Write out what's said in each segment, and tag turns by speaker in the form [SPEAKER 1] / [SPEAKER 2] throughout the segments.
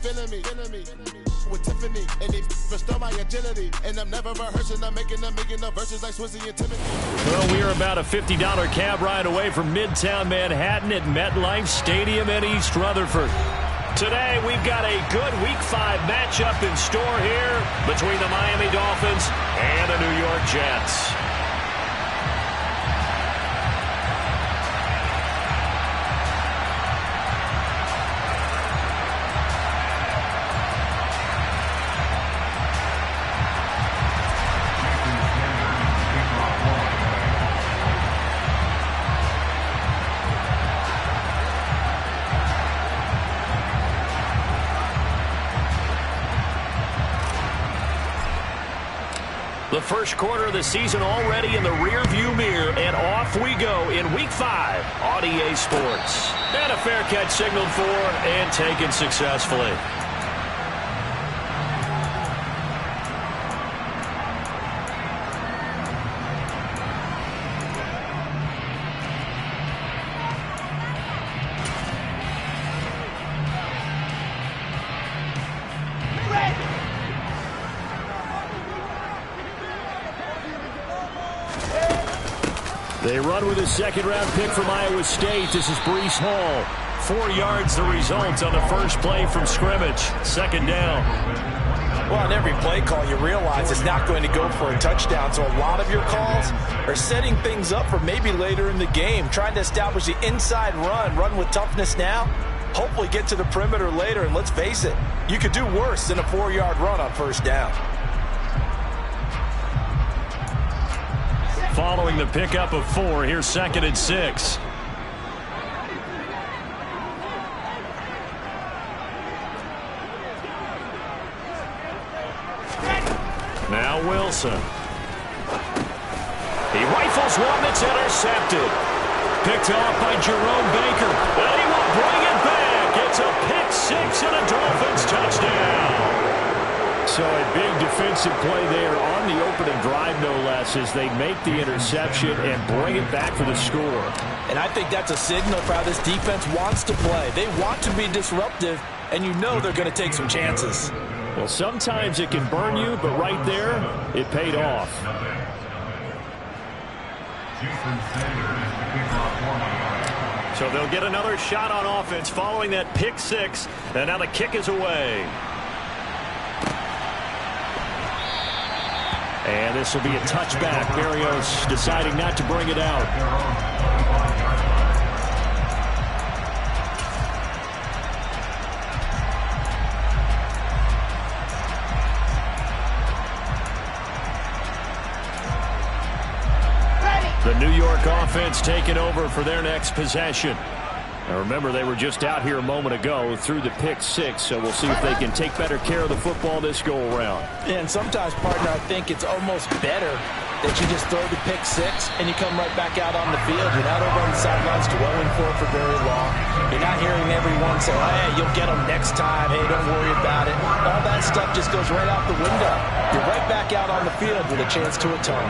[SPEAKER 1] Feeling me with Tiffany, and they restore my agility, and I'm never rehearsing. I'm making the verses like Swizzy and Timothy.
[SPEAKER 2] Well, we are about a $50 cab ride away from Midtown Manhattan at MetLife Stadium in East Rutherford. Today, we've got a good Week 5 matchup in store here between the Miami Dolphins and the New York Jets. The first quarter of the season already in the rearview mirror, and off we go in Week 5 on EA Sports. And a fair catch signaled for and taken successfully. They run with a second-round pick from Iowa State. This is Breece Hall. 4 yards the result on the first play from scrimmage. Second down.
[SPEAKER 3] Well, on every play call, you realize it's not going to go for a touchdown. So a lot of your calls are setting things up for maybe later in the game, trying to establish the inside run with toughness now, hopefully get to the perimeter later. And let's face it, you could do worse than a 4-yard run on first down.
[SPEAKER 2] Following the pickup of 4, here's 2nd and 6. Now Wilson. He rifles one that's intercepted. Picked off by Jerome Baker. And he will bring it back. It's a pick 6 and a Dolphins touchdown. So a big defensive play there on the opening drive, no less, as they make the interception and bring it back for the score.
[SPEAKER 3] And I think that's a signal for how this defense wants to play. They want to be disruptive, and you know they're going to take some chances.
[SPEAKER 2] Well, sometimes it can burn you, but right there, it paid off. So they'll get another shot on offense following that pick 6, and now the kick is away. And this will be a touchback. Berrios deciding not to bring it out. The New York offense taking over for their next possession. Now remember, they were just out here a moment ago through the pick 6, so we'll see if they can take better care of the football this go-around.
[SPEAKER 3] And sometimes, partner, I think it's almost better that you just throw the pick 6 and you come right back out on the field. You're not over on the sidelines dwelling for it for very long. You're not hearing everyone say, hey, you'll get them next time. Hey, don't worry about it. All that stuff just goes right out the window. You're right back out on the field with a chance to atone.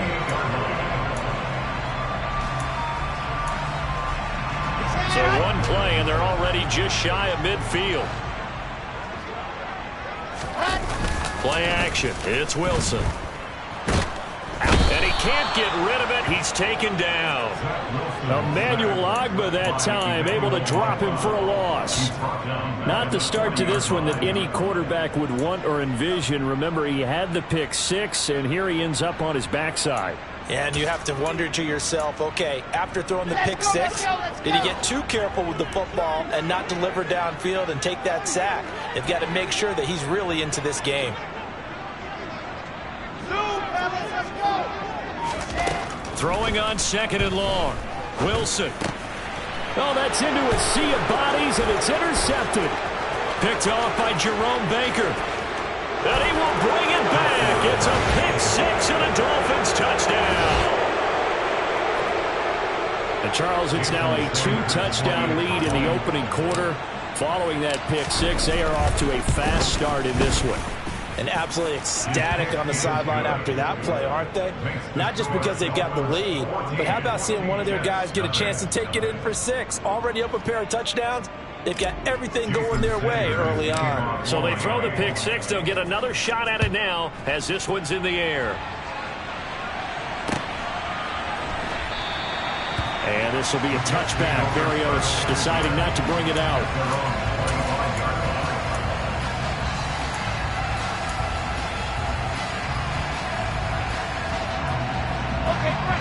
[SPEAKER 2] So one play, and they're already just shy of midfield. Play action. It's Wilson. And he can't get rid of it. He's taken down. Emmanuel Ogbah that time, able to drop him for a loss. Not the start to this one that any quarterback would want or envision. Remember, he had the pick 6, and here he ends up on his backside.
[SPEAKER 3] And you have to wonder to yourself, okay, after throwing the pick 6, did he get too careful with the football and not deliver downfield and take that sack? They've got to make sure that he's really into this game.
[SPEAKER 2] Throwing on 2nd and long. Wilson. Oh, that's into a sea of bodies, and it's intercepted. Picked off by Jerome Baker. And he will bring it back. It's a pick 6 and a Dolphins touchdown. And Charles, it's now a 2-touchdown lead in the opening quarter. Following that pick 6, they are off to a fast start in this one.
[SPEAKER 3] And absolutely ecstatic on the sideline after that play, aren't they? Not just because they've got the lead, but how about seeing one of their guys get a chance to take it in for 6? Already up a pair of touchdowns. They've got everything going their way early on.
[SPEAKER 2] So they throw the pick six. They'll get another shot at it now as this one's in the air. And this will be a touchback. Berrios deciding not to bring it out.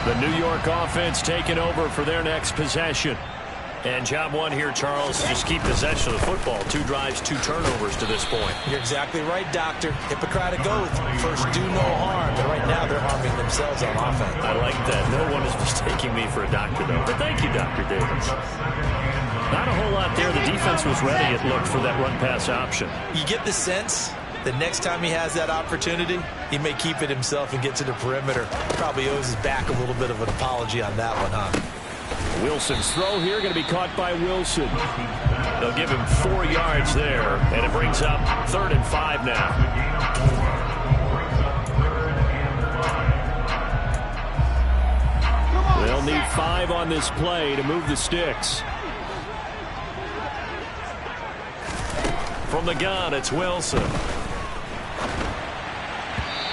[SPEAKER 2] The New York offense taking over for their next possession. And job one here, Charles, just keep possession of the football. 2 drives, 2 turnovers to this point.
[SPEAKER 3] You're exactly right, Doctor. Hippocratic oath. First, do no harm. But right now, they're harming themselves on offense.
[SPEAKER 2] I like that. No one is mistaking me for a doctor, though. But thank you, Dr. Davis. Not a whole lot there. The defense was ready, it looked, for that run-pass option.
[SPEAKER 3] You get the sense the next time he has that opportunity, he may keep it himself and get to the perimeter. Probably owes his back a little bit of an apology on that one, huh?
[SPEAKER 2] Wilson's throw here going to be caught by Wilson. They'll give him 4 yards there, and it brings up 3rd and 5 now. They'll need 5 on this play to move the sticks. From the gun, it's Wilson.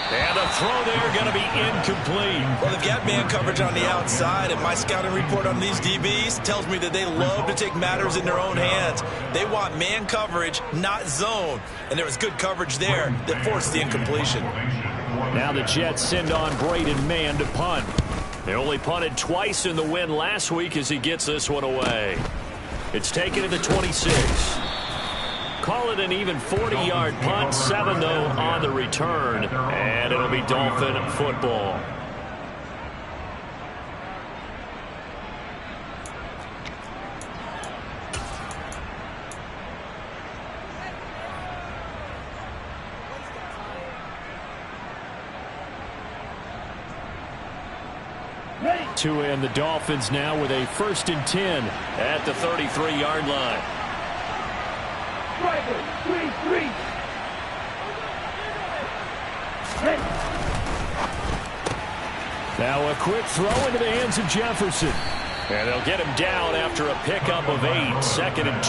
[SPEAKER 2] And a throw there going to be incomplete.
[SPEAKER 3] Well, they've got man coverage on the outside, and my scouting report on these DBs tells me that they love to take matters in their own hands. They want man coverage, not zone. And there was good coverage there that forced the incompletion.
[SPEAKER 2] Now the Jets send on Braden Mann to punt. They only punted twice in the win last week as he gets this one away. It's taken to the 26. Call it an even 40-yard punt. 7, though, on the return. And it'll be Dolphin football. To end the Dolphins now with a 1st and 10 at the 33-yard line. Now a quick throw into the hands of Jefferson. And they'll get him down after a pickup of 8. 2nd and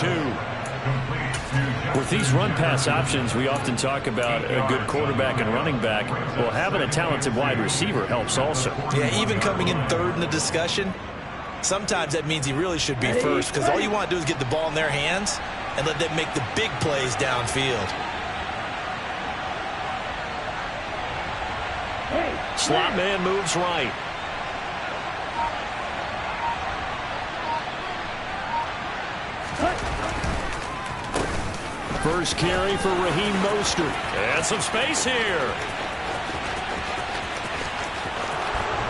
[SPEAKER 2] 2. With these run-pass options, we often talk about a good quarterback and running back. Well, having a talented wide receiver helps also.
[SPEAKER 3] Yeah, even coming in 3rd in the discussion, sometimes that means he really should be first, because all you want to do is get the ball in their hands and let them make the big plays downfield.
[SPEAKER 2] Slot man moves right. First carry for Raheem Mostert. And some space here.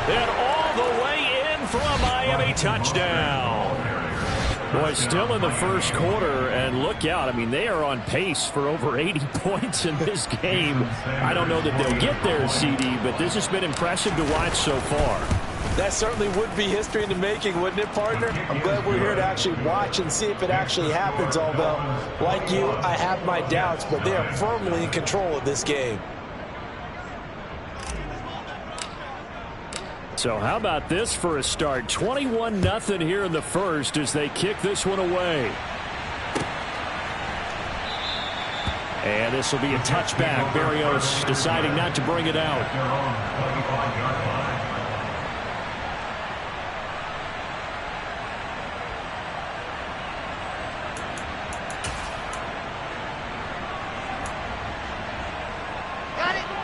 [SPEAKER 2] And all the way in for a Miami touchdown. Boy, still in the first quarter, and look out. I mean, they are on pace for over 80 points in this game. I don't know that they'll get there, CD, but this has been impressive to watch so far.
[SPEAKER 3] That certainly would be history in the making, wouldn't it, partner? I'm glad we're here to actually watch and see if it actually happens, although, like you, I have my doubts, but they are firmly in control of this game.
[SPEAKER 2] So how about this for a start? 21-0 here in the first as they kick this one away. And this will be a touchback. Berrios deciding not to bring it out.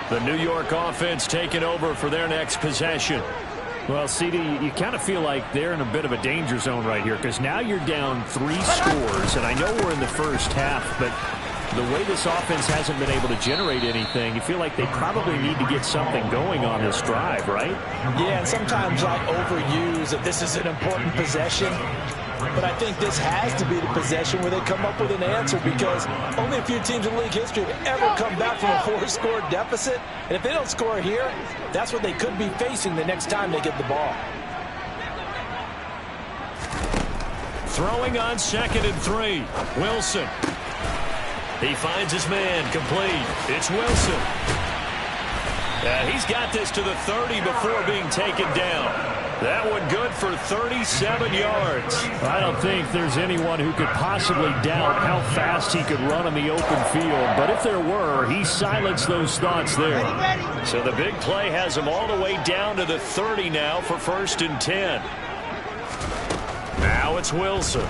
[SPEAKER 2] The New York offense taking over for their next possession. Well, CD, you kind of feel like they're in a bit of a danger zone right here because now you're down 3 scores, and I know we're in the first half, but the way this offense hasn't been able to generate anything, you feel like they probably need to get something going on this drive, right?
[SPEAKER 3] Yeah, and sometimes I overuse that this is an important possession. But I think this has to be the possession where they come up with an answer, because only a few teams in league history have ever come back from a 4-score deficit. And if they don't score here, that's what they could be facing the next time they get the ball.
[SPEAKER 2] Throwing on 2nd and 3. Wilson. He finds his man complete. It's Wilson. He's got this to the 30 before being taken down. That one good for 37 yards.
[SPEAKER 4] I don't think there's anyone who could possibly doubt how fast he could run on the open field. But if there were, he silenced those thoughts there.
[SPEAKER 2] So the big play has him all the way down to the 30 now for 1st and 10. Now it's Wilson.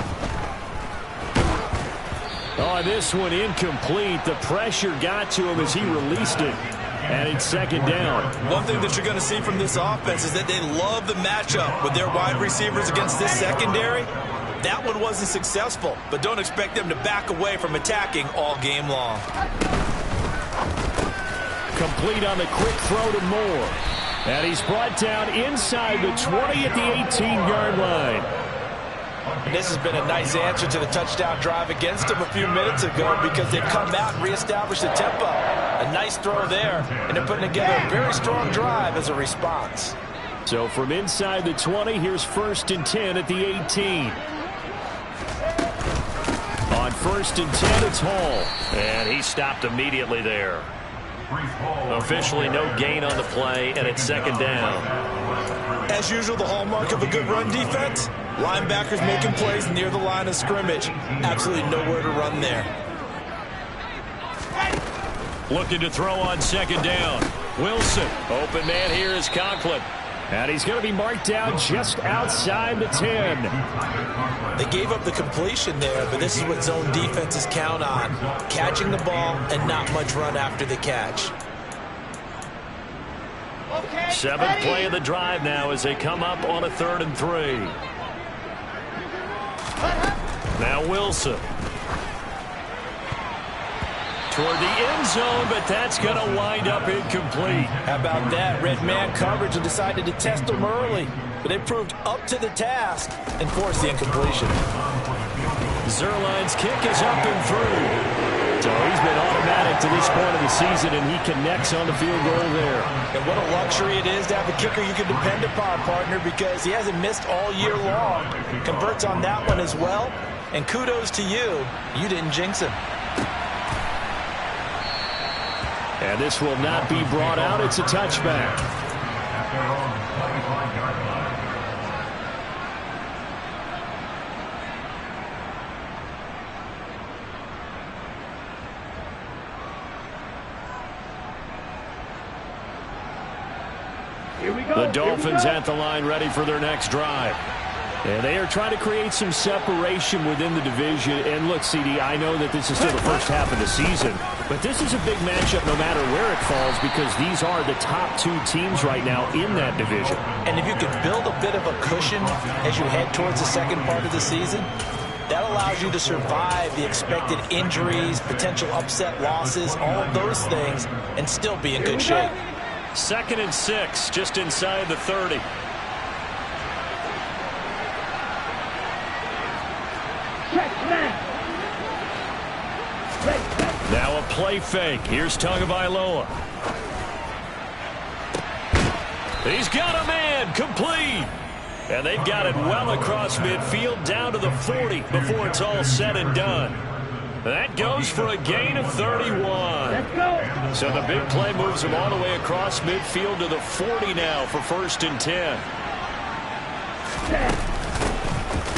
[SPEAKER 4] Oh, this one incomplete. The pressure got to him as he released it. And it's 2nd down.
[SPEAKER 3] One thing that you're going to see from this offense is that they love the matchup with their wide receivers against this secondary. That one wasn't successful, but don't expect them to back away from attacking all game long.
[SPEAKER 4] Complete on the quick throw to Moore. And he's brought down inside the 20 at the 18-yard line.
[SPEAKER 3] And this has been a nice answer to the touchdown drive against them a few minutes ago because they've come out and reestablished the tempo. A nice throw there, and they're putting together a very strong drive as a response.
[SPEAKER 4] So from inside the 20, here's 1st and 10 at the 18. On 1st and 10, it's Hall.
[SPEAKER 2] And he stopped immediately there. Officially no gain on the play, and it's 2nd down.
[SPEAKER 3] As usual, the hallmark of a good run defense, linebackers making plays near the line of scrimmage. Absolutely nowhere to run there.
[SPEAKER 2] Looking to throw on 2nd down. Wilson. Open man here is Conklin.
[SPEAKER 4] And he's going to be marked down just outside the 10.
[SPEAKER 3] They gave up the completion there, but this is what zone defenses count on. Catching the ball and not much run after the catch.
[SPEAKER 2] 7th play of the drive now as they come up on a 3rd and 3. Now Wilson. Toward the end zone, but that's going to wind up incomplete.
[SPEAKER 3] How about that? Red man coverage and decided to test them early, but they proved up to the task and forced the incompletion.
[SPEAKER 2] Zuerlein's kick is up and through.
[SPEAKER 4] So he's been automatic to this point of the season, and he connects on the field goal there.
[SPEAKER 3] And what a luxury it is to have a kicker you can depend upon, partner, because he hasn't missed all year long. Converts on that one as well, and kudos to you. You didn't jinx him.
[SPEAKER 4] And this will not be brought out. It's a touchback. The Dolphins at the line ready for their next drive. And they are trying to create some separation within the division. And look, CD, I know that this is still the first half of the season, but this is a big matchup no matter where it falls because these are the top 2 teams right now in that division.
[SPEAKER 3] And if you can build a bit of a cushion as you head towards the second part of the season, that allows you to survive the expected injuries, potential upset losses, all of those things, and still be in good shape.
[SPEAKER 2] 2nd and 6, just inside the 30. Now a play fake. Here's Tagovailoa. He's got a man. Complete. And they've got it well across midfield down to the 40 before it's all said and done. That goes for a gain of 31. So the big play moves him all the way across midfield to the 40 now for 1st and 10.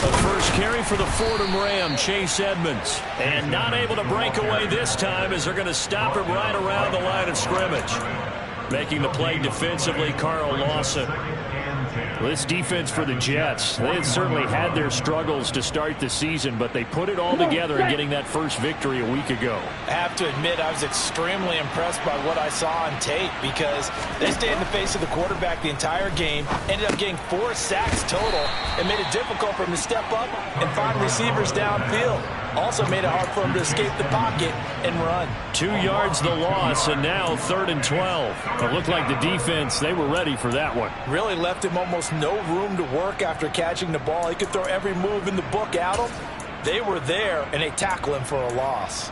[SPEAKER 2] The first carry for the Fordham Ram, Chase Edmonds. And not able to break away this time as they're going to stop him right around the line of scrimmage. Making the play defensively, Carl Lawson.
[SPEAKER 4] Well, this defense for the Jets, they had certainly had their struggles to start the season, but they put it all together in getting that first victory a week ago.
[SPEAKER 3] I have to admit, I was extremely impressed by what I saw on tape because they stayed in the face of the quarterback the entire game, ended up getting 4 sacks total, and made it difficult for him to step up and find receivers downfield. Also made it hard for him to escape the pocket and run.
[SPEAKER 2] 2 yards the loss, and now 3rd and 12.
[SPEAKER 4] It looked like the defense, they were ready for that one.
[SPEAKER 3] Really left him almost no room to work after catching the ball. He could throw every move in the book at him. They were there, and they tackle him for a loss.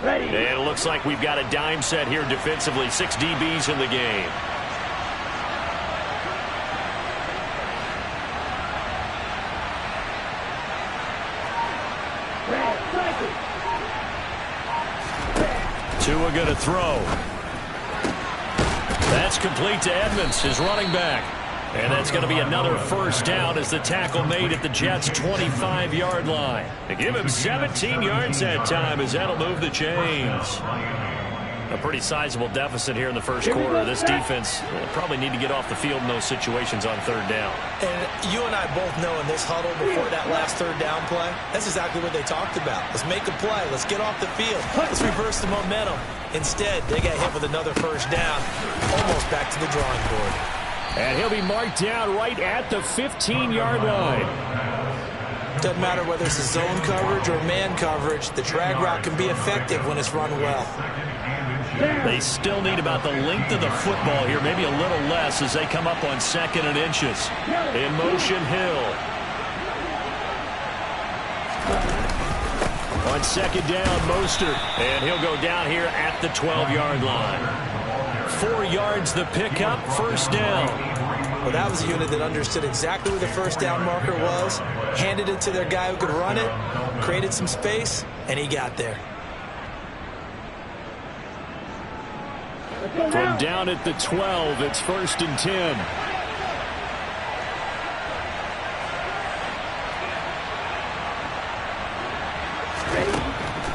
[SPEAKER 2] And it looks like we've got a dime set here defensively. 6 DBs in the game. Tua going to throw. That's complete to Edmonds, his running back. And that's going to be another first down as the tackle made at the Jets' 25-yard line. They give him 17 yards that time as that'll move the chains. A pretty sizable deficit here in the first quarter. This defense will probably need to get off the field in those situations on third down.
[SPEAKER 3] And you and I both know in this huddle before that last third down play, that's exactly what they talked about. Let's make a play. Let's get off the field. Let's reverse the momentum. Instead, they got hit with another first down, almost back to the drawing board.
[SPEAKER 4] And he'll be marked down right at the 15-yard line.
[SPEAKER 3] Doesn't matter whether it's a zone coverage or man coverage, the drag route can be effective when it's run well.
[SPEAKER 2] They still need about the length of the football here, maybe a little less as they come up on 2nd and inches. In motion, Hill. On 2nd down, Mostert. And he'll go down here at the 12-yard line. 4 yards the pickup, first down.
[SPEAKER 3] Well, that was a unit that understood exactly where the first down marker was, handed it to their guy who could run it, created some space, and he got there.
[SPEAKER 4] From down at the 12, it's 1st and 10.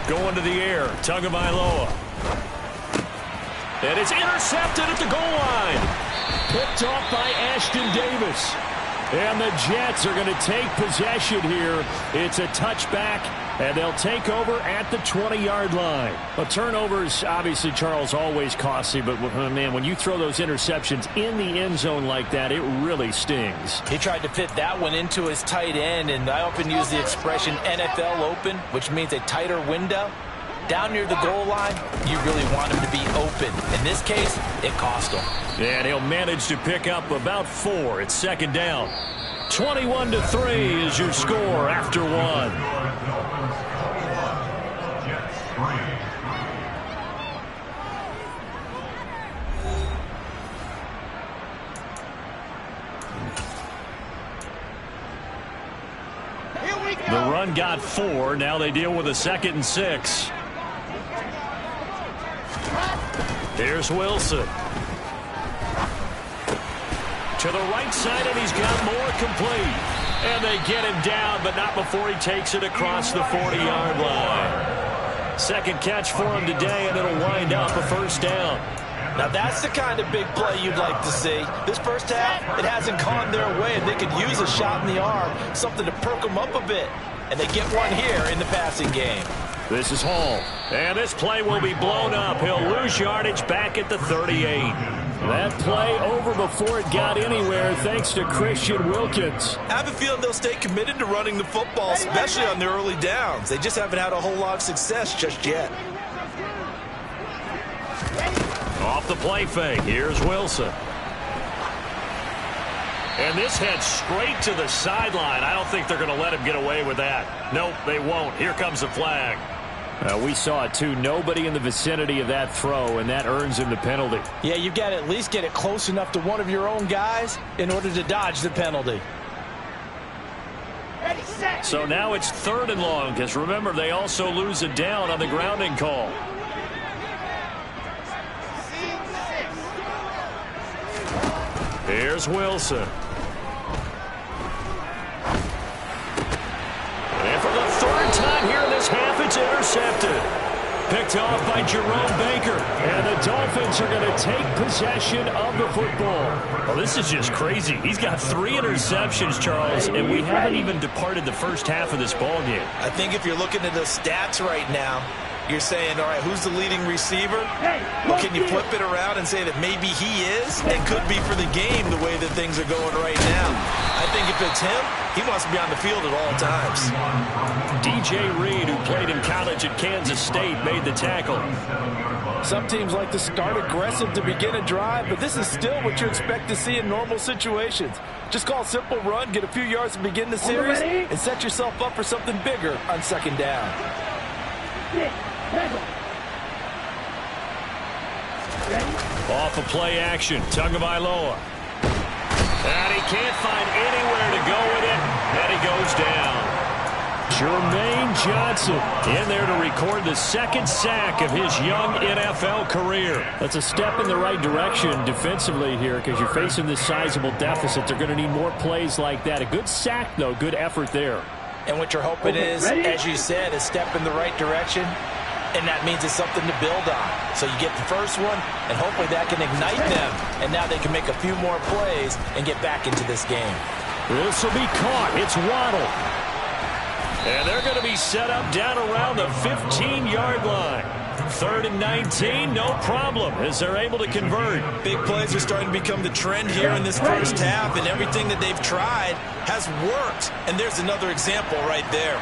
[SPEAKER 2] Going to the air, Tagovailoa. And it's intercepted at the goal line.
[SPEAKER 4] Picked off by Ashton Davis. And the Jets are going to take possession here. It's a touchback, and they'll take over at the 20-yard line. Well, turnovers, obviously, Charles, always costly, but, man, when you throw those interceptions in the end zone like that, it really stings.
[SPEAKER 3] He tried to fit that one into his tight end, and I often use the expression NFL open, which means a tighter window. Down near the goal line, you really want him to be open. In this case, it cost him.
[SPEAKER 2] And he'll manage to pick up about 4. It's 2nd down. 21-3 is your score after 1. The run got 4. Now they deal with a 2nd and 6. Here's Wilson. To the right side, and he's got more complete. And they get him down, but not before he takes it across the 40-yard line. Second catch for him today, and it'll wind up a first down.
[SPEAKER 3] Now that's the kind of big play you'd like to see. This first half, it hasn't gone their way, and they could use a shot in the arm, something to perk them up a bit. And they get one here in the passing game.
[SPEAKER 2] This is Hall. And this play will be blown up. He'll lose yardage back at the 38.
[SPEAKER 4] That play over before it got anywhere thanks to Christian Wilkins.
[SPEAKER 3] I have a feeling they'll stay committed to running the football, especially on their early downs. They just haven't had a whole lot of success just yet.
[SPEAKER 2] Off the play fake. Here's Wilson. And this heads straight to the sideline. I don't think they're going to let him get away with that. Nope, they won't. Here comes the flag.
[SPEAKER 4] We saw it, too. Nobody in the vicinity of that throw, and that earns him the penalty.
[SPEAKER 3] Yeah, you've got to at least get it close enough to one of your own guys in order to dodge the penalty.
[SPEAKER 2] So now it's 3rd and long, because remember, they also lose a down on the grounding call. Here's Wilson. And for the 3rd time here in this half, it's intercepted. Picked off by Jerome Baker.
[SPEAKER 4] And the Dolphins are going to take possession of the football.
[SPEAKER 2] Well, this is just crazy. He's got 3 interceptions, Charles, and we haven't even departed the first half of this ball game.
[SPEAKER 3] I think if you're looking at the stats right now, you're saying, all right, who's the leading receiver? Well, can you flip it around and say that maybe he is and could be for the game the way that things are going right now? I think if it's him, he wants to be on the field at all times.
[SPEAKER 2] DJ Reed, who played in college at Kansas State, made the tackle.
[SPEAKER 3] Some teams like to start aggressive to begin a drive, but this is still what you expect to see in normal situations. Just call a simple run, get a few yards to begin the series, and set yourself up for something bigger on 2nd down.
[SPEAKER 2] Off of play action, Tagovailoa. And he can't find anywhere to go with it, and he goes down. Jermaine Johnson in there to record the second sack of his young NFL career.
[SPEAKER 4] That's a step in the right direction defensively here because you're facing this sizable deficit. They're going to need more plays like that. A good sack, though. Good effort there.
[SPEAKER 3] And what you're hoping is, as you said, a step in the right direction, and that means it's something to build on. So you get the first one, and hopefully that can ignite them, and now they can make a few more plays and get back into this game.
[SPEAKER 2] This will be caught. It's Waddle. And they're going to be set up down around the 15-yard line. 3rd and 19, no problem, as they're able to convert.
[SPEAKER 3] Big plays are starting to become the trend here in this first half, and everything that they've tried has worked. And there's another example right there.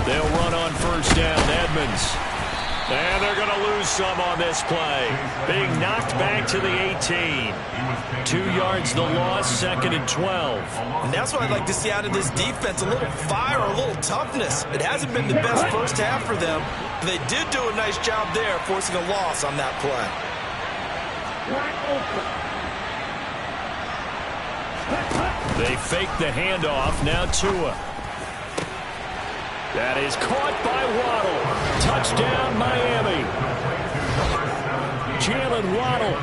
[SPEAKER 2] They'll run on first down, Edmonds. And they're going to lose some on this play. Being knocked back to the 18. 2 yards the loss, 2nd and 12.
[SPEAKER 3] And that's what I'd like to see out of this defense, a little fire, a little toughness. It hasn't been the best first half for them, but they did do a nice job there, forcing a loss on that play.
[SPEAKER 2] They fake the handoff, now Tua. That is caught by Waddle. Touchdown, Miami. Jalen Waddle,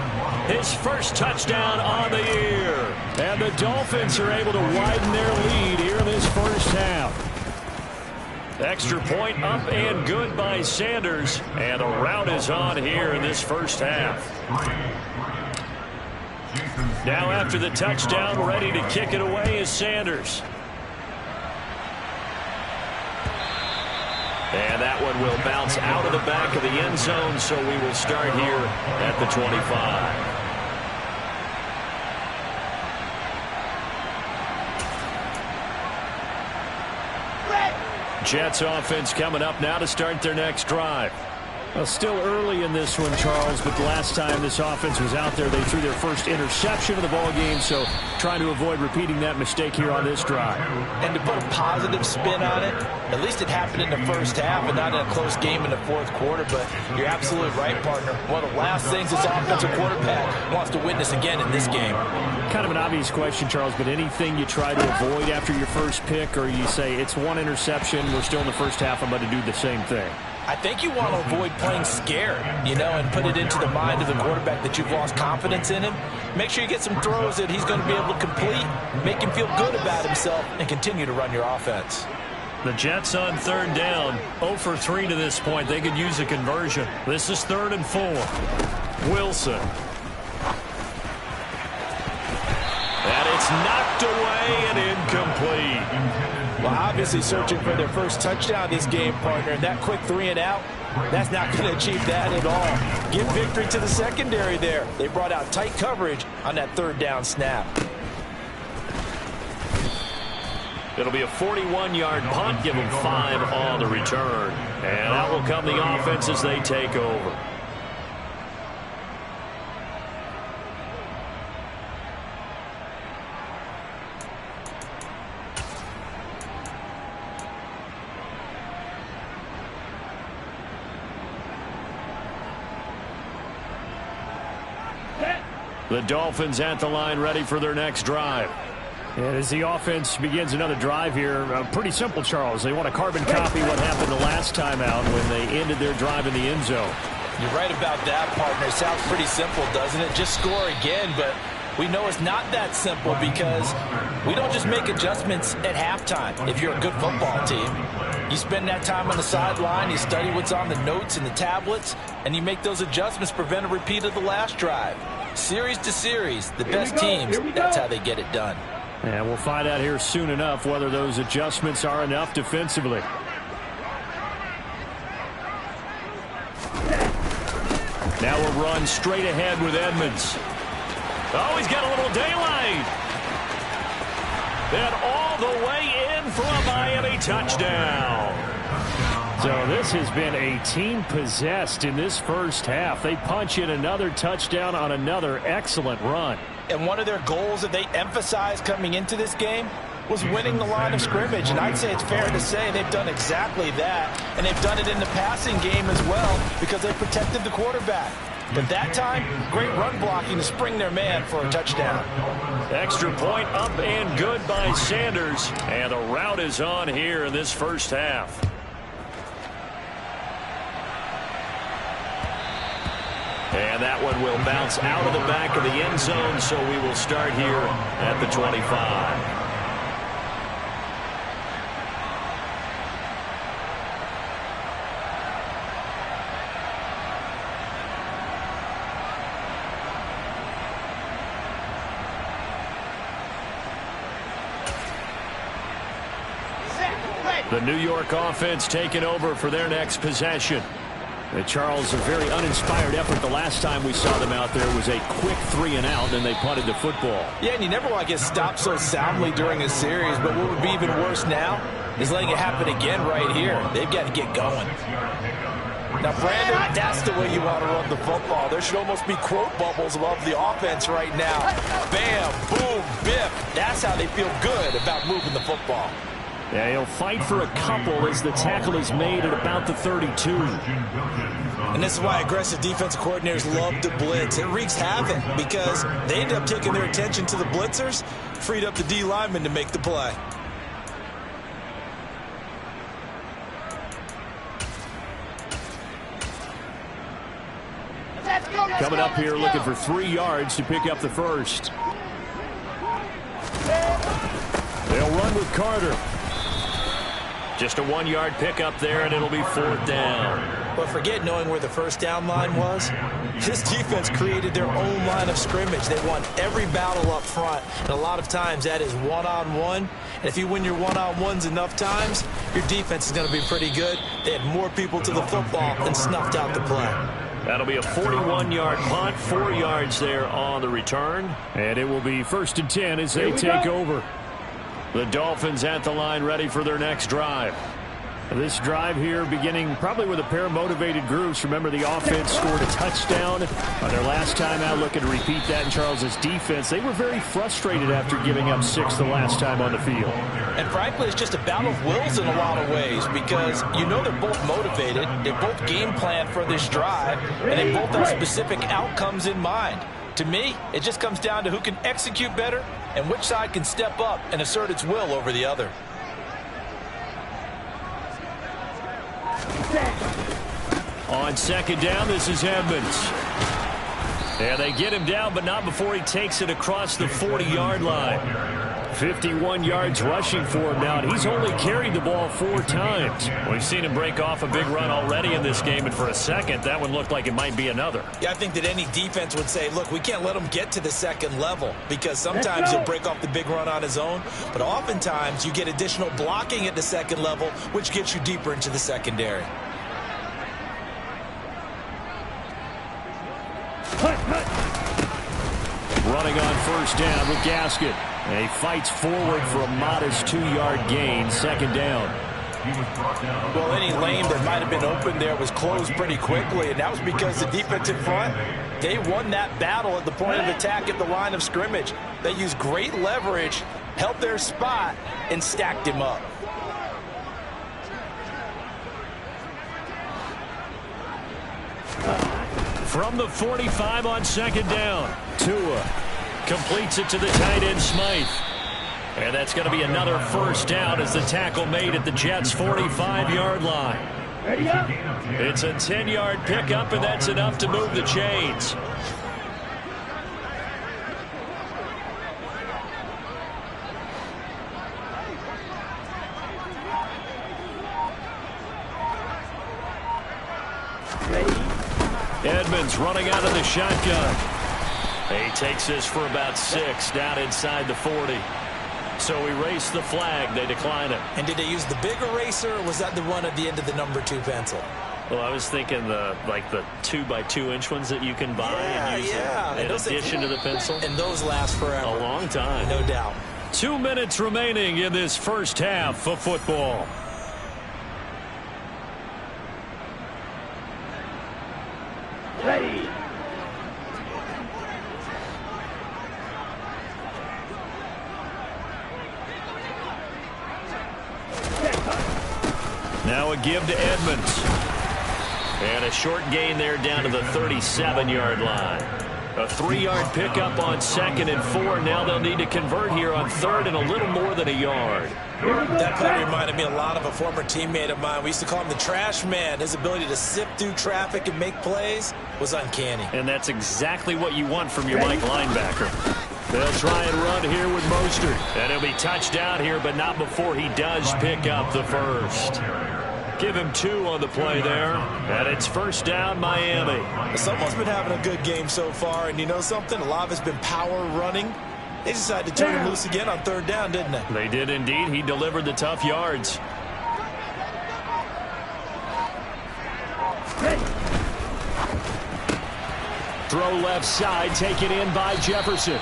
[SPEAKER 2] his first touchdown on the year. And the Dolphins are able to widen their lead here in this first half. Extra point up and good by Sanders. And a rout is on here in this first half. Now after the touchdown, ready to kick it away is Sanders. And that one will bounce out of the back of the end zone, so we will start here at the 25. Jets offense coming up now to start their next drive.
[SPEAKER 4] Well, still early in this one, Charles, but the last time this offense was out there, they threw their first interception of the ball game, so trying to avoid repeating that mistake here on this drive.
[SPEAKER 3] And to put a positive spin on it, at least it happened in the first half and not in a close game in the fourth quarter, but you're absolutely right, partner. One of the last things this offensive quarterback wants to witness again in this game.
[SPEAKER 4] Kind of an obvious question, Charles, but anything you try to avoid after your first pick, or you say it's one interception, we're still in the first half, I'm going to do the same thing?
[SPEAKER 3] I think you want to avoid playing scared, you know, and put it into the mind of the quarterback that you've lost confidence in him. Make sure you get some throws that he's going to be able to complete, make him feel good about himself, and continue to run your offense.
[SPEAKER 2] The Jets on 3rd down, 0 for 3 to this point. They could use a conversion. This is 3rd and 4. Wilson. And it's knocked away and incomplete.
[SPEAKER 3] Well, obviously searching for their first touchdown this game, partner. And that quick 3 and out, that's not going to achieve that at all. Give victory to the secondary there. They brought out tight coverage on that 3rd down snap.
[SPEAKER 2] It'll be a 41-yard punt. Give them 5 on the return. And out will come the offense as they take over. The Dolphins at the line, ready for their next drive.
[SPEAKER 4] And as the offense begins another drive here, pretty simple, Charles. They want to carbon copy what happened the last time out when they ended their drive in the end zone.
[SPEAKER 3] You're right about that, partner. Sounds pretty simple, doesn't it? Just score again, but we know it's not that simple because we don't just make adjustments at halftime if you're a good football team. You spend that time on the sideline, you study what's on the notes and the tablets, and you make those adjustments, prevent a repeat of the last drive. Series to series, the best teams, that's how they get it done.
[SPEAKER 4] And we'll find out here soon enough whether those adjustments are enough defensively.
[SPEAKER 2] Now a run straight ahead with Edmonds. Oh, he's got a little daylight. And all the way in for a Miami touchdown.
[SPEAKER 4] So this has been a team possessed in this first half. They punch in another touchdown on another excellent run.
[SPEAKER 3] And one of their goals that they emphasized coming into this game was winning the line of scrimmage. And I'd say it's fair to say they've done exactly that. And they've done it in the passing game as well because they protected the quarterback. But that time, great run blocking to spring their man for a touchdown.
[SPEAKER 2] Extra point up and good by Sanders. And the rout is on here in this first half. And that one will bounce out of the back of the end zone, so we will start here at the 25. The New York offense taking over for their next possession. Charles, a very uninspired effort the last time we saw them out there was a quick 3-and-out, and they punted the football.
[SPEAKER 3] Yeah, and you never want to get stopped so soundly during a series, but what would be even worse now is letting it happen again right here. They've got to get going. Now, Brandon, that's the way you want to run the football. There should almost be quote bubbles above the offense right now. Bam, boom, biff. That's how they feel good about moving the football.
[SPEAKER 2] Yeah, he'll fight for a couple as the tackle is made at about the 32.
[SPEAKER 3] And this is why aggressive defensive coordinators love to blitz. It wreaks havoc because they end up taking their attention to the blitzers, freed up the D lineman to make the play.
[SPEAKER 2] Coming up here looking for 3 yards to pick up the first. They'll run with Carter. Just a 1-yard pickup there, and it'll be 4th down.
[SPEAKER 3] But forget knowing where the first down line was. This defense created their own line of scrimmage. They won every battle up front, and a lot of times that is one-on-one. And if you win your one-on-ones enough times, your defense is going to be pretty good. They had more people to the football and snuffed out the play.
[SPEAKER 2] That'll be a 41-yard punt, 4 yards there on the return. And it will be 1st and 10 as they take over. The Dolphins at the line ready for their next drive. This drive here beginning probably with a pair of motivated groups. Remember, the offense scored a touchdown on their last time out. Looking to repeat that in Charles's defense. They were very frustrated after giving up 6 the last time on the field.
[SPEAKER 3] And frankly, it's just a battle of wills in a lot of ways because you know they're both motivated. They both game plan for this drive, and they both have specific outcomes in mind. To me, it just comes down to who can execute better and which side can step up and assert its will over the other.
[SPEAKER 2] On 2nd down, this is Edmonds. And they get him down, but not before he takes it across the 40-yard line. 51 yards rushing for him now, and he's only carried the ball 4 times. We've seen him break off a big run already in this game, and for a second, that one looked like it might be another.
[SPEAKER 3] Yeah, I think that any defense would say, look, we can't let him get to the second level because sometimes he'll break off the big run on his own, but oftentimes you get additional blocking at the second level, which gets you deeper into the secondary.
[SPEAKER 2] Running on 1st down with Gaskin. And he fights forward for a modest 2-yard gain, 2nd down.
[SPEAKER 3] Well, any lane that might have been open there was closed pretty quickly, and that was because the defensive front, they won that battle at the point of attack at the line of scrimmage. They used great leverage, held their spot, and stacked him up.
[SPEAKER 2] From the 45 on 2nd down, Tua completes it to the tight end, Smythe. And that's going to be another 1st down as the tackle made at the Jets' 45-yard line. It's a 10-yard pickup, and that's enough to move the chains. Edmonds running out of the shotgun. He takes this for about 6 down inside the 40. So erase the flag. They decline it.
[SPEAKER 3] And did they use the big eraser, or was that the one at the end of the number 2 pencil?
[SPEAKER 2] Well, I was thinking the 2x2-inch ones that you can buy and use in addition to the pencil.
[SPEAKER 3] And those last forever.
[SPEAKER 2] A long time.
[SPEAKER 3] No doubt.
[SPEAKER 2] 2 minutes remaining in this first half of football.
[SPEAKER 5] Ready.
[SPEAKER 2] Now a give to Edmonds. And a short gain there down to the 37-yard line. A 3-yard pickup on 2nd and 4. Now they'll need to convert here on 3rd and a little more than a yard.
[SPEAKER 3] That play reminded me a lot of a former teammate of mine. We used to call him the trash man. His ability to sift through traffic and make plays was uncanny.
[SPEAKER 2] And that's exactly what you want from your Mike linebacker. They'll try and run here with Mostert. And he'll be touched down here, but not before he does pick up the first. Give him 2 on the play there. And it's first down, Miami.
[SPEAKER 3] Someone's been having a good game so far. And you know something? A lot of it's been power running. They decided to turn him loose again on 3rd down, didn't they?
[SPEAKER 2] They did indeed. He delivered the tough yards. Throw left side, taken in by Jefferson.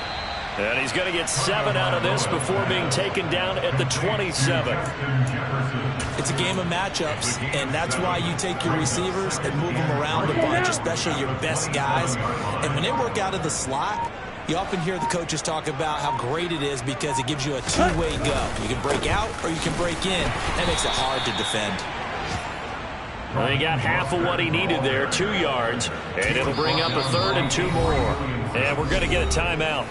[SPEAKER 2] And he's going to get 7 out of this before being taken down at the 27.
[SPEAKER 3] It's a game of matchups, and that's why you take your receivers and move them around a bunch, especially your best guys. And when they work out of the slot, you often hear the coaches talk about how great it is because it gives you a two-way go. You can break out or you can break in. That makes it hard to defend.
[SPEAKER 2] Well, he got half of what he needed there, 2 yards, and it'll bring up a 3rd and 2 more. And we're going to get a timeout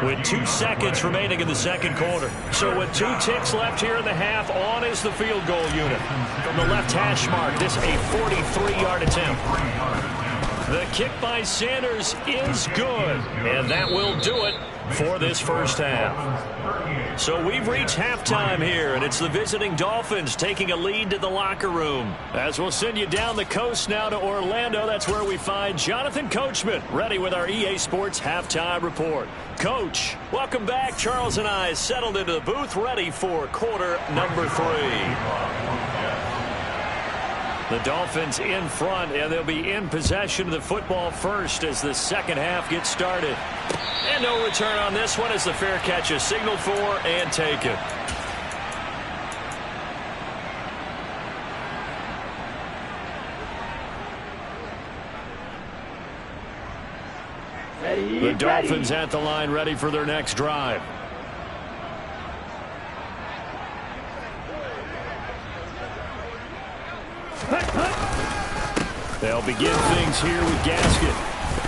[SPEAKER 2] with 2 seconds remaining in the 2nd quarter. So with 2 ticks left here in the half, on is the field goal unit. From the left hash mark, this a 43-yard attempt. The kick by Sanders is good, and that will do it for this first half. So we've reached halftime here, and it's the visiting Dolphins taking a lead to the locker room. As we'll send you down the coast now to Orlando, that's where we find Jonathan Coachman, ready with our EA Sports Halftime Report. Coach, welcome back. Charles and I settled into the booth, ready for quarter number 3. The Dolphins in front, and they'll be in possession of the football first as the second half gets started. And no return on this one as the fair catch is signaled for and taken. The Dolphins at the line ready for their next drive. They'll begin things here with Gaskin.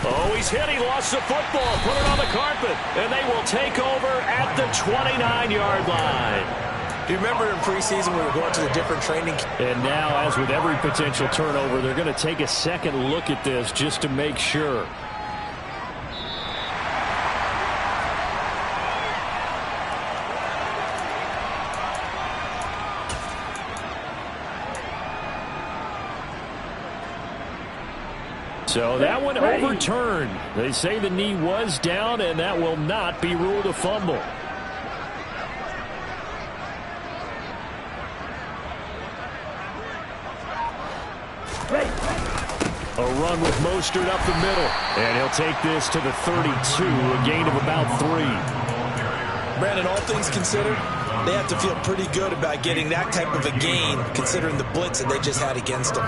[SPEAKER 2] Oh, he's hit. He lost the football. Put it on the carpet. And they will take over at the 29-yard line.
[SPEAKER 3] Do you remember in preseason we were going to the different training?
[SPEAKER 2] And now, as with every potential turnover, they're going to take a second look at this just to make sure. So that one overturned. They say the knee was down, and that will not be ruled a fumble. A run with Mostert up the middle. And he'll take this to the 32, a gain of about 3.
[SPEAKER 3] Brandon, all things considered, they have to feel pretty good about getting that type of a gain, considering the blitz that they just had against them.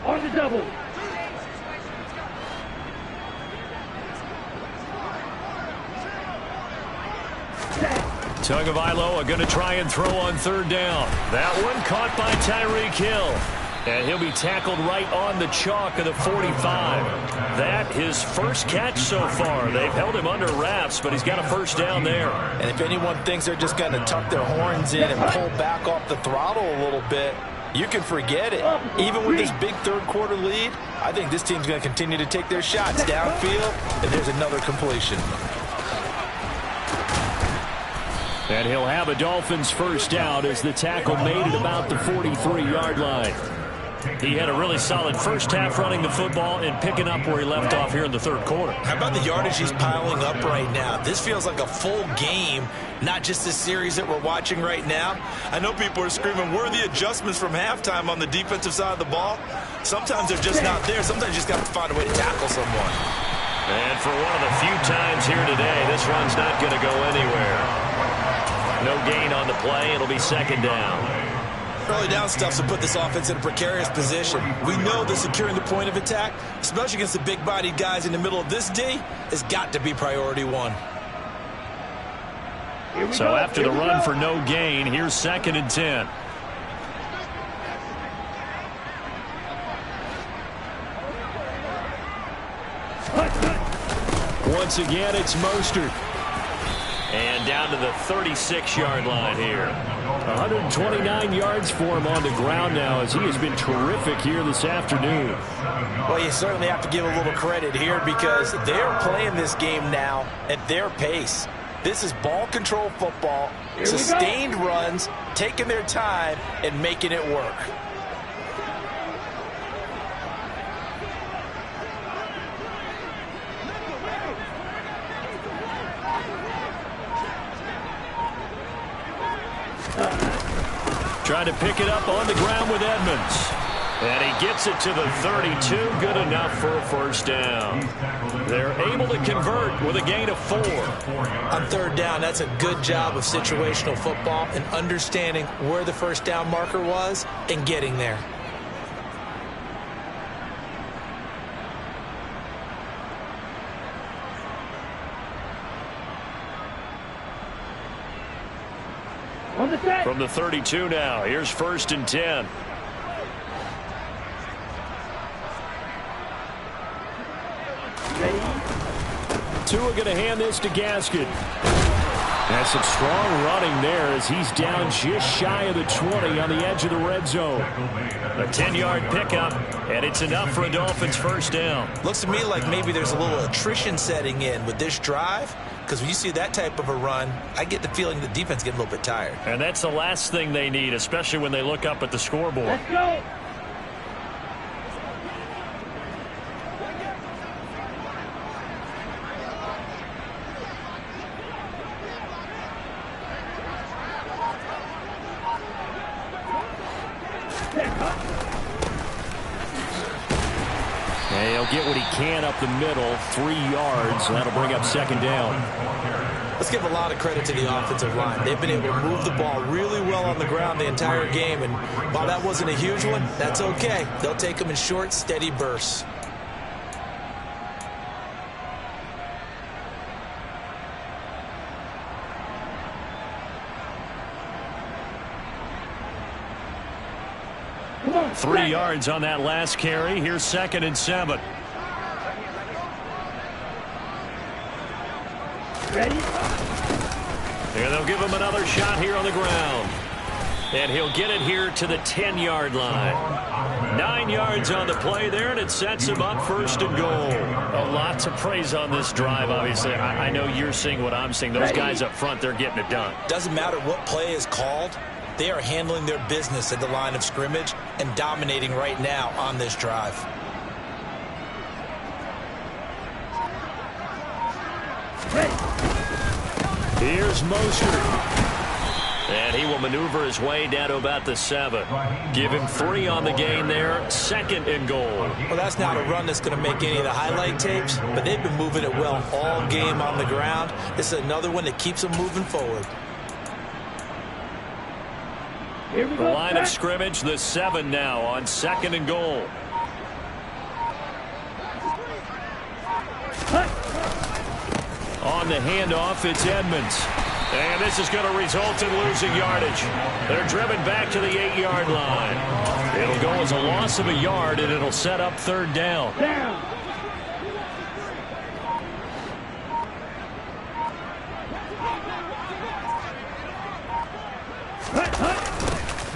[SPEAKER 5] On the double.
[SPEAKER 2] Tagovailoa are going to try and throw on 3rd down. That one caught by Tyreek Hill. And he'll be tackled right on the chalk of the 45. That his first catch so far. They've held him under wraps, but he's got a first down there.
[SPEAKER 3] And if anyone thinks they're just going to tuck their horns in and pull back off the throttle a little bit, you can forget it. Even with this big 3rd quarter lead, I think this team's going to continue to take their shots downfield, and there's another completion.
[SPEAKER 2] And he'll have a Dolphins first down as the tackle made at about the 43-yard line. He had a really solid first half running the football and picking up where he left off here in the 3rd quarter.
[SPEAKER 3] How about the yardage he's piling up right now? This feels like a full game, not just this series that we're watching right now. I know people are screaming, where are the adjustments from halftime on the defensive side of the ball? Sometimes they're just not there. Sometimes you just got to find a way to tackle someone.
[SPEAKER 2] And for one of the few times here today, this run's not going to go anywhere. No gain on the play. It'll be 2nd down.
[SPEAKER 3] Early down stuff will put this offense in a precarious position. We know that securing the point of attack, especially against the big-bodied guys in the middle of this D, has got to be priority one.
[SPEAKER 2] So after the run for no gain, here's 2nd and 10. Once again, it's Mostert. And down to the 36-yard line here. 129 yards for him on the ground now as he has been terrific here this afternoon.
[SPEAKER 3] Well, you certainly have to give a little credit here because they're playing this game now at their pace. This is ball control football, sustained runs, taking their time, and making it work.
[SPEAKER 2] Trying to pick it up on the ground with Edmonds. And he gets it to the 32. Good enough for a first down. They're able to convert with a gain of 4.
[SPEAKER 3] On 3rd down, that's a good job of situational football and understanding where the first down marker was and getting there.
[SPEAKER 2] From the 32 now, here's 1st and 10. Tua going to hand this to Gaskin. That's some strong running there as he's down just shy of the 20 on the edge of the red zone. A 10-yard pickup, and it's enough for a Dolphins first down.
[SPEAKER 3] Looks to me like maybe there's a little attrition setting in with this drive, because when you see that type of a run, I get the feeling the defense is getting a little bit tired.
[SPEAKER 2] And that's the last thing they need, especially when they look up at the scoreboard.
[SPEAKER 5] Let's go.
[SPEAKER 2] And he'll get what he can up the middle, 3 yards, and that'll bring up 2nd down.
[SPEAKER 3] Let's give a lot of credit to the offensive line. They've been able to move the ball really well on the ground the entire game, and while that wasn't a huge one, that's okay. They'll take them in short, steady bursts.
[SPEAKER 5] Come on,
[SPEAKER 2] 3 yards on that last carry. Here's 2nd and 7.
[SPEAKER 5] ready?
[SPEAKER 2] And they'll give him another shot here on the ground. And he'll get it here to the 10-yard line. 9 yards on the play there, and it sets him up 1st and goal. A lot to praise on this drive, obviously. I know you're seeing what I'm seeing. Those guys up front, they're getting it done.
[SPEAKER 3] Doesn't matter what play is called. They are handling their business at the line of scrimmage and dominating right now on this drive.
[SPEAKER 2] Here's Mostert. And he will maneuver his way down to about the 7. Give him 3 on the gain there. 2nd and goal.
[SPEAKER 3] Well, that's not a run that's going to make any of the highlight tapes, but they've been moving it well all game on the ground. This is another one that keeps them moving forward.
[SPEAKER 5] Here we
[SPEAKER 2] The
[SPEAKER 5] go.
[SPEAKER 2] line of scrimmage, the 7 now on 2nd and goal. On the handoff, it's Edmonds. And this is going to result in losing yardage. They're driven back to the 8-yard line. It'll go as a loss of a yard, and it'll set up 3rd down.
[SPEAKER 5] Down.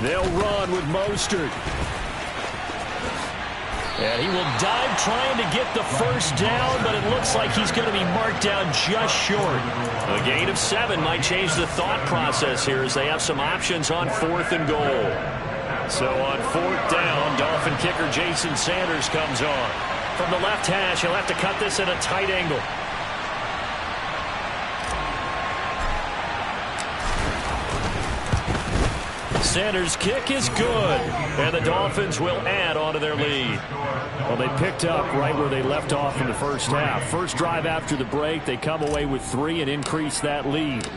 [SPEAKER 2] They'll run with Mostert. And he will dive trying to get the first down, but it looks like he's going to be marked down just short. A gain of 7 might change the thought process here as they have some options on 4th and goal. So on 4th down, Dolphin kicker Jason Sanders comes on. From the left hash, he'll have to cut this at a tight angle. Sanders' kick is good, and the Dolphins will add on to their lead. Well, they picked up right where they left off in the first half. First drive after the break, they come away with 3 and increase that lead.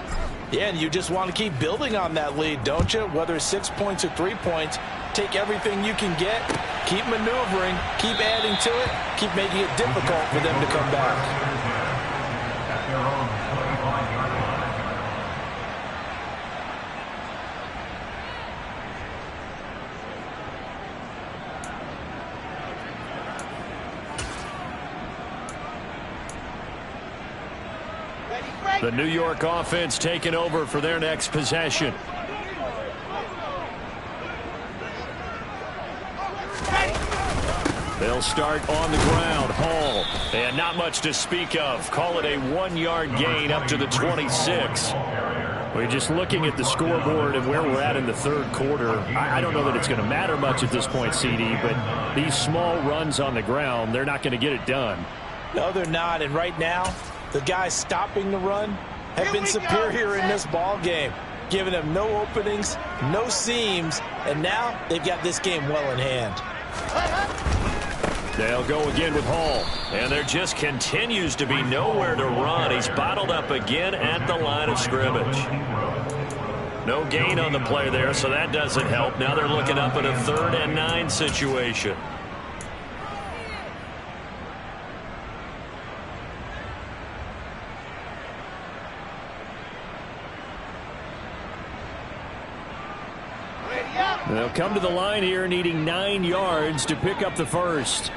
[SPEAKER 3] Yeah, and you just want to keep building on that lead, don't you? Whether it's 6 points or 3 points, take everything you can get, keep maneuvering, keep adding to it, keep making it difficult for them to come back.
[SPEAKER 2] The New York offense taking over for their next possession. They'll start on the ground. Hall. And not much to speak of. Call it a 1-yard gain up to the 26. We're just looking at the scoreboard and where we're at in the third quarter. I don't know that it's going to matter much at this point, CD, but these small runs on the ground, they're not going to get it done.
[SPEAKER 3] No, they're not. And right now, the guys stopping the run have been superior in this ball game, giving them no openings, no seams, and now they've got this game well in hand.
[SPEAKER 2] They'll go again with Hall, and there just continues to be nowhere to run. He's bottled up again at the line of scrimmage. No gain on the play there, so that doesn't help. Now they're looking up at a 3rd and 9 situation. They'll come to the line here needing 9 yards to pick up the first.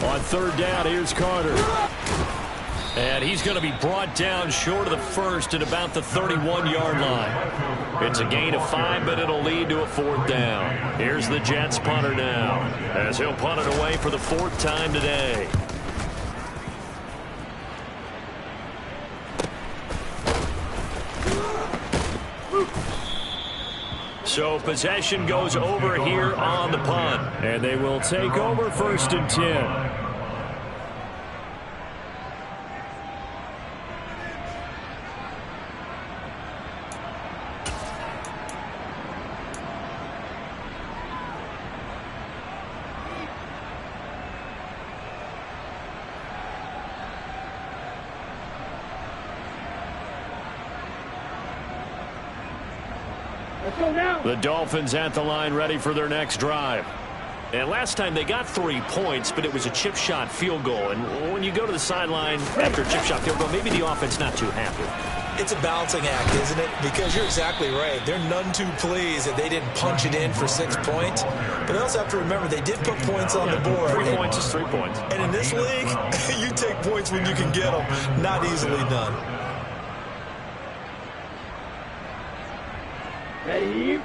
[SPEAKER 2] On 3rd down, here's Carter. And he's going to be brought down short of the first at about the 31-yard line. It's a gain of 5, but it'll lead to a 4th down. Here's the Jets punter now, as he'll punt it away for the 4th time today. So possession goes over here on the punt. And they will take over 1st and 10. The Dolphins at the line ready for their next drive. And last time they got 3 points, but it was a chip shot field goal. And when you go to the sideline after a chip shot field goal, maybe the offense not too happy.
[SPEAKER 3] It's a balancing act, isn't it? Because you're exactly right. They're none too pleased that they didn't punch it in for 6 points. But they also have to remember they did put points on the board.
[SPEAKER 2] 3 points is 3 points.
[SPEAKER 3] And in this league, you take points when you can get them. Not easily done.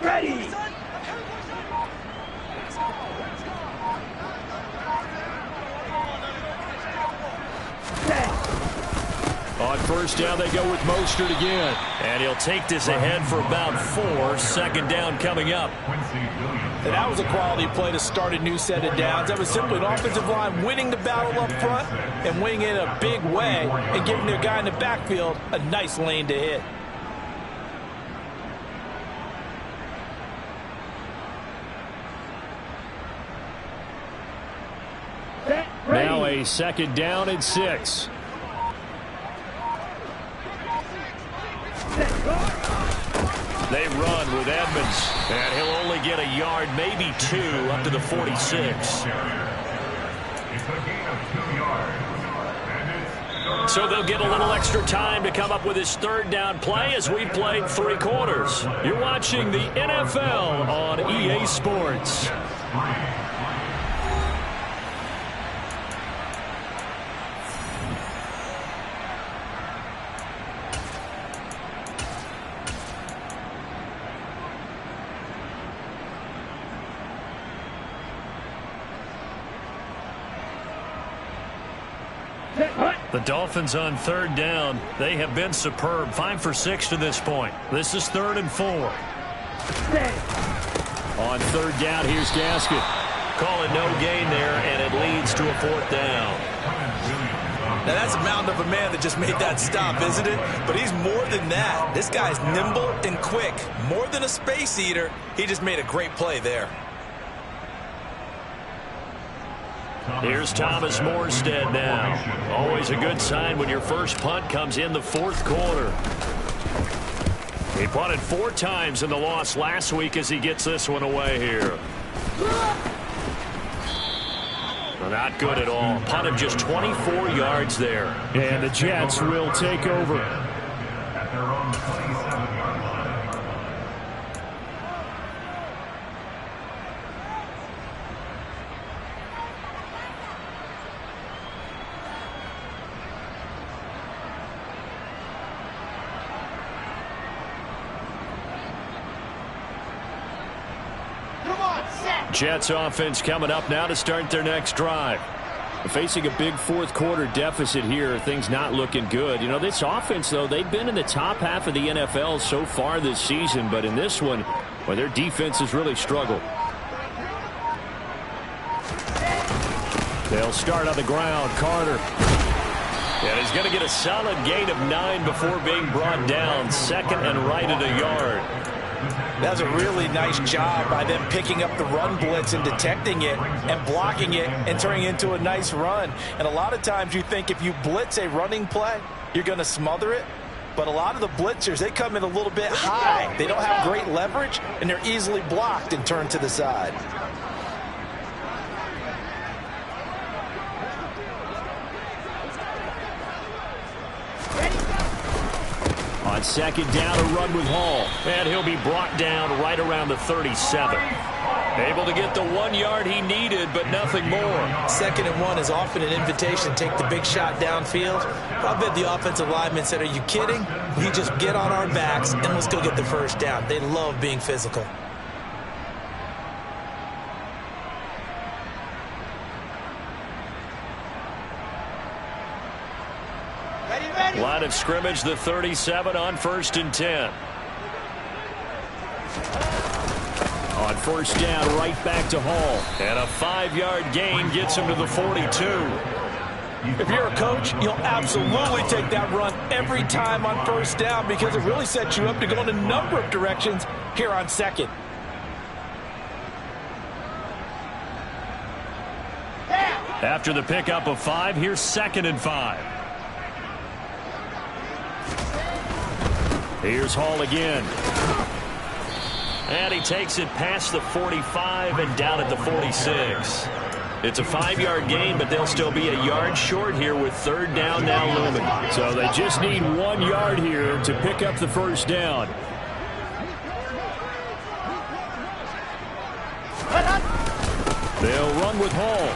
[SPEAKER 5] Ready.
[SPEAKER 2] On 1st down, they go with Mostert again. And he'll take this ahead for about 4. 2nd down coming up.
[SPEAKER 3] And that was a quality play to start a new set of downs. That was simply an offensive line winning the battle up front and winning it in a big way and giving their guy in the backfield a nice lane to hit.
[SPEAKER 2] Now a 2nd down and 6. They run with Edmonds, and he'll only get a yard, maybe 2, up to the 46. So they'll get a little extra time to come up with his 3rd down play as we've played 3 quarters. You're watching the NFL on EA Sports. The Dolphins on 3rd down. They have been superb. 5 for 6 to this point. This is 3rd and 4. On 3rd down, here's Gaskin. Call it no gain there, and it leads to a 4th down.
[SPEAKER 3] Now that's a mountain of a man that just made that stop, isn't it? But he's more than that. This guy's nimble and quick. More than a space eater. He just made a great play there.
[SPEAKER 2] Here's Thomas Morstead now. Always a good sign when your first punt comes in the fourth quarter. He punted 4 times in the loss last week as he gets this one away here. Well, not good at all. Punt of just 24 yards there.
[SPEAKER 4] And the Jets will take over. Jets offense coming up now to start their next drive. Facing a big fourth quarter deficit here, things not looking good. You know, this offense, though, they've been in the top half of the NFL so far this season, but in this one, well, their defense has really struggled. They'll start on the ground. Carter.
[SPEAKER 2] And he's going to get a solid gain of 9 before being brought down. Second and right at a yard.
[SPEAKER 3] That's a really nice job by them picking up the run blitz and detecting it and blocking it and turning it into a nice run. And a lot of times you think if you blitz a running play, you're going to smother it. But a lot of the blitzers, they come in a little bit high. They don't have great leverage, and they're easily blocked and turned to the side.
[SPEAKER 4] On second down, a run with Hall.
[SPEAKER 2] And he'll be brought down right around the 37. Able to get the 1 yard he needed, but nothing more.
[SPEAKER 3] Second and 1 is often an invitation to take the big shot downfield. I bet the offensive lineman said, are you kidding? We just get on our backs and let's go get the first down. They love being physical.
[SPEAKER 2] Line of scrimmage, the 37 on 1st and 10.
[SPEAKER 4] On first down, right back to Hall.
[SPEAKER 2] And a 5-yard gain gets him to the 42.
[SPEAKER 3] If you're a coach, you'll absolutely take that run every time on first down because it really sets you up to go in a number of directions here on second.
[SPEAKER 2] After the pickup of 5, here's 2nd and 5.
[SPEAKER 4] Here's Hall again.
[SPEAKER 2] And he takes it past the 45 and down at the 46. It's a 5-yard gain, but they'll still be a yard short here with 3rd down now looming.
[SPEAKER 4] So they just need 1 yard here to pick up the first down. They'll run with Hall.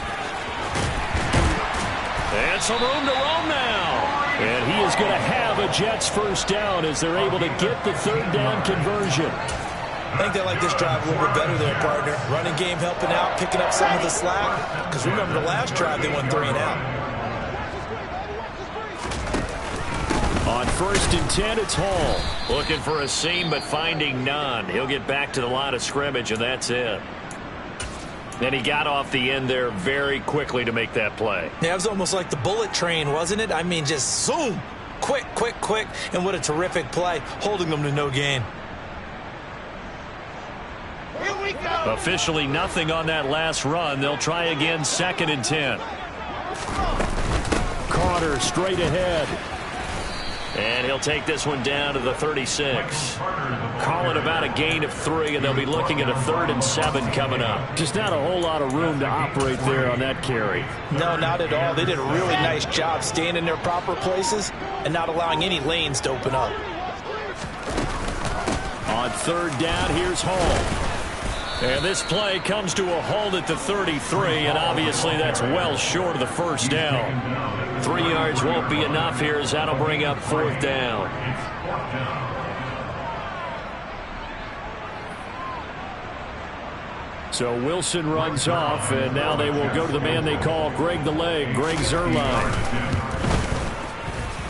[SPEAKER 2] And some room to roam now.
[SPEAKER 4] And he is going to have a Jets first down as they're able to get the 3rd down conversion.
[SPEAKER 3] I think they like this drive a little bit better there, partner. Running game helping out, picking up some of the slack. Because remember the last drive, they went 3 and out.
[SPEAKER 4] On 1st and 10, it's Hall.
[SPEAKER 2] Looking for a seam, but finding none. He'll get back to the line of scrimmage, and that's it. And he got off the end there very quickly to make that play.
[SPEAKER 3] Yeah, it was almost like the bullet train, wasn't it? I mean, just zoom. Quick, quick, quick. And what a terrific play, holding them to no gain.
[SPEAKER 1] Here we go.
[SPEAKER 2] Officially nothing on that last run. They'll try again, 2nd and 10.
[SPEAKER 4] Carter straight ahead.
[SPEAKER 2] And he'll take this one down to the 36. Call it about a gain of 3, and they'll be looking at a 3rd and 7 coming up.
[SPEAKER 4] Just not a whole lot of room to operate there on that carry.
[SPEAKER 3] No, not at all. They did a really nice job staying in their proper places and not allowing any lanes to open up.
[SPEAKER 4] On 3rd down, here's Hall.
[SPEAKER 2] And this play comes to a halt at the 33, and obviously that's well short of the first down. 3 yards won't be enough here as that'll bring up 4th down.
[SPEAKER 4] So Wilson runs off, and now they will go to the man they call Greg the Leg, Greg Zuerlein.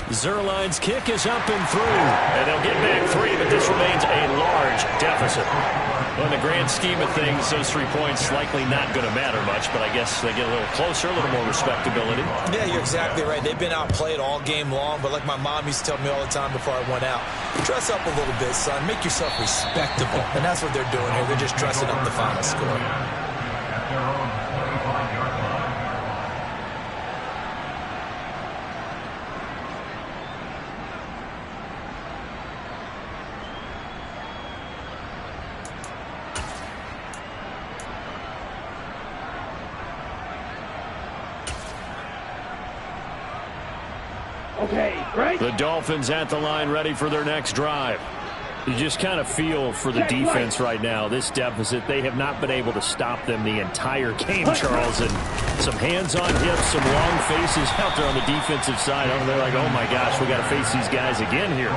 [SPEAKER 2] Zuerlein's kick is up and through, and they'll get back 3, but this remains a large deficit. Well, in the grand scheme of things, those 3 points likely not going to matter much, but I guess they get a little closer, a little more respectability.
[SPEAKER 3] Yeah, you're exactly right. They've been outplayed all game long, but like my mom used to tell me all the time before I went out, dress up a little bit, son. Make yourself respectable. And that's what they're doing here. They're just dressing up the final score.
[SPEAKER 5] Okay, right?
[SPEAKER 4] The Dolphins at the line ready for their next drive. You just kind of feel for the defense right now, this deficit, they have not been able to stop them the entire game, Charles. And some hands on hips, some long faces out there on the defensive side. They're like, oh my gosh, we got to face these guys again here.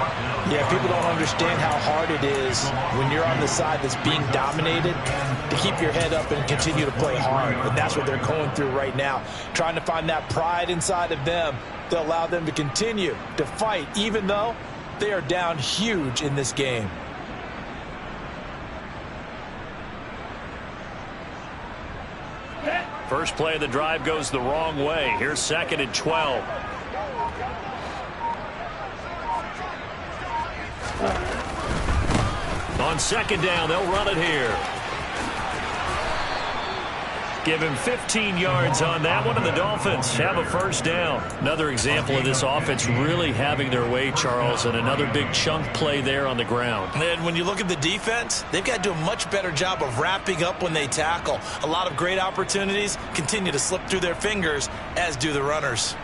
[SPEAKER 3] Yeah, people don't understand how hard it is when you're on the side that's being dominated to keep your head up and continue to play hard. But that's what they're going through right now, trying to find that pride inside of them to allow them to continue to fight, even though they are down huge in this game.
[SPEAKER 2] First play of the drive goes the wrong way. Here's 2nd and 12. On 2nd down, they'll run it here. Give him 15 yards on that one, and the Dolphins have a first down. Another example of this offense really having their way, Charles, and another big chunk play there on the ground.
[SPEAKER 3] And when you look at the defense, they've got to do a much better job of wrapping up when they tackle. A lot of great opportunities continue to slip through their fingers, as do the runners.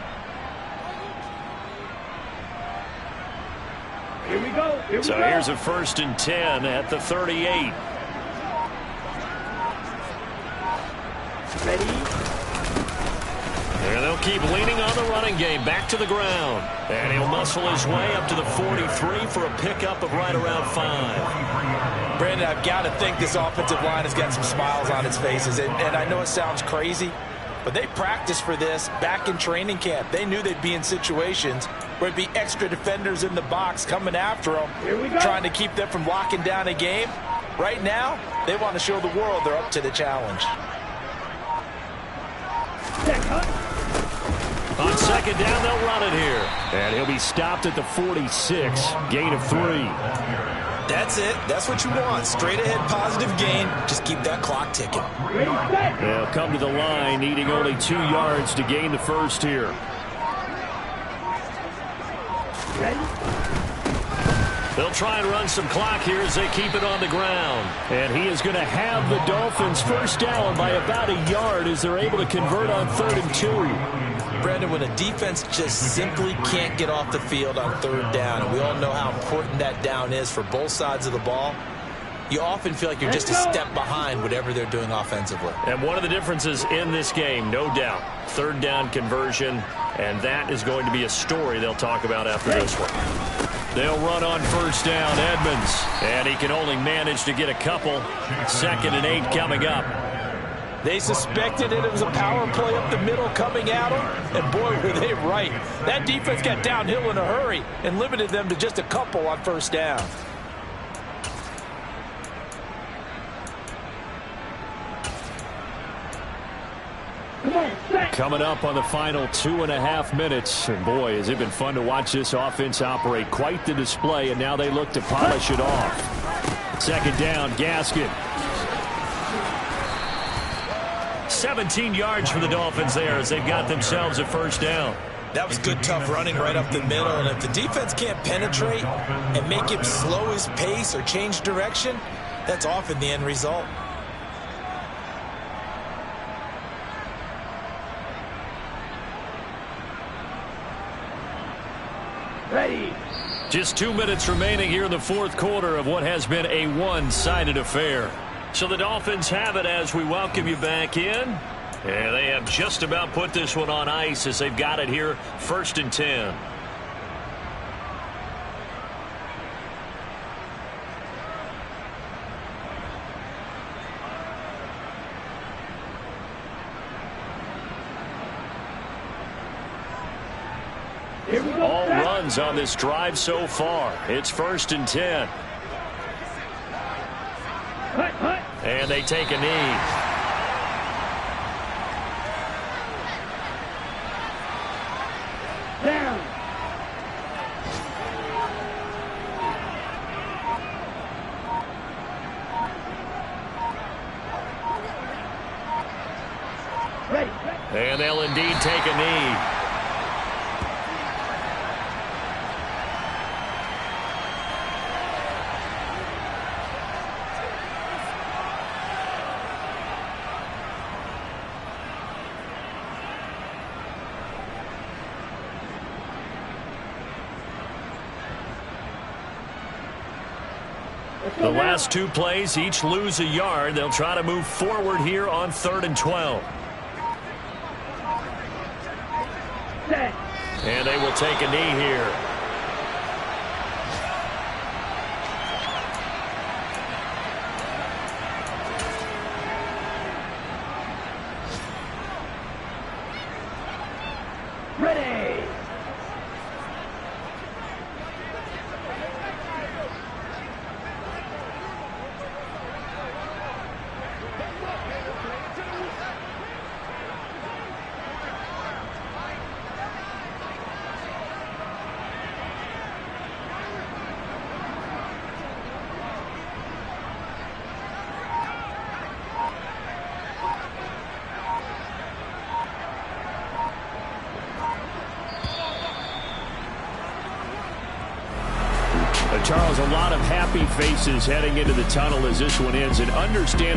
[SPEAKER 5] Here we go.
[SPEAKER 2] So here's a 1st and 10 at the 38.
[SPEAKER 5] Ready?
[SPEAKER 2] And they'll keep leaning on the running game. Back to the ground. And he'll muscle his way up to the 43 for a pickup of right around 5.
[SPEAKER 3] Brandon, I've got to think this offensive line has got some smiles on its faces. And I know it sounds crazy, but they practiced for this back in training camp. They knew they'd be in situations where it'd be extra defenders in the box coming after them, trying to keep them from locking down a game. Right now, they want to show the world they're up to the challenge.
[SPEAKER 2] On 2nd down, they'll run it here.
[SPEAKER 4] And he'll be stopped at the 46. Gain of 3.
[SPEAKER 3] That's it. That's what you want. Straight ahead positive gain. Just keep that clock ticking.
[SPEAKER 4] They'll come to the line, needing only 2 yards to gain the first here.
[SPEAKER 2] They'll try and run some clock here as they keep it on the ground.
[SPEAKER 4] And he is going to have the Dolphins first down by about a yard as they're able to convert on 3rd and 2.
[SPEAKER 3] Brandon, when a defense just simply can't get off the field on 3rd down, and we all know how important that down is for both sides of the ball, you often feel like you're just a step behind whatever they're doing offensively.
[SPEAKER 2] And one of the differences in this game, no doubt, 3rd down conversion, and that is going to be a story they'll talk about after this one.
[SPEAKER 4] They'll run on 1st down, Edmonds.
[SPEAKER 2] And he can only manage to get a couple. 2nd and 8 coming up.
[SPEAKER 3] They suspected it was a power play up the middle coming at them, and boy, were they right. That defense got downhill in a hurry and limited them to just a couple on 1st down.
[SPEAKER 4] Coming up on the final 2.5 minutes. And boy, has it been fun to watch this offense operate. Quite the display, and now they look to polish it off. 2nd down, Gaskin.
[SPEAKER 2] 17 yards for the Dolphins there as they've got themselves a first down.
[SPEAKER 3] That was good, tough running right up the middle. And if the defense can't penetrate and make him slow his pace or change direction, that's often the end result.
[SPEAKER 5] Ready.
[SPEAKER 2] Just 2 minutes remaining here in the 4th quarter of what has been a one-sided affair. So the Dolphins have it as we welcome you back in. And they have just about put this one on ice as they've got it here, 1st and 10. All runs on this drive so far. It's 1st and 10. And they take a knee.
[SPEAKER 5] Down. Ready.
[SPEAKER 2] And they'll indeed take a knee. The last two plays each lose a yard. They'll try to move forward here on 3rd and 12.
[SPEAKER 5] Set.
[SPEAKER 2] And they will take a knee here.
[SPEAKER 5] Ready.
[SPEAKER 2] Charles, a lot of happy faces heading into the tunnel as this one ends, and understandable.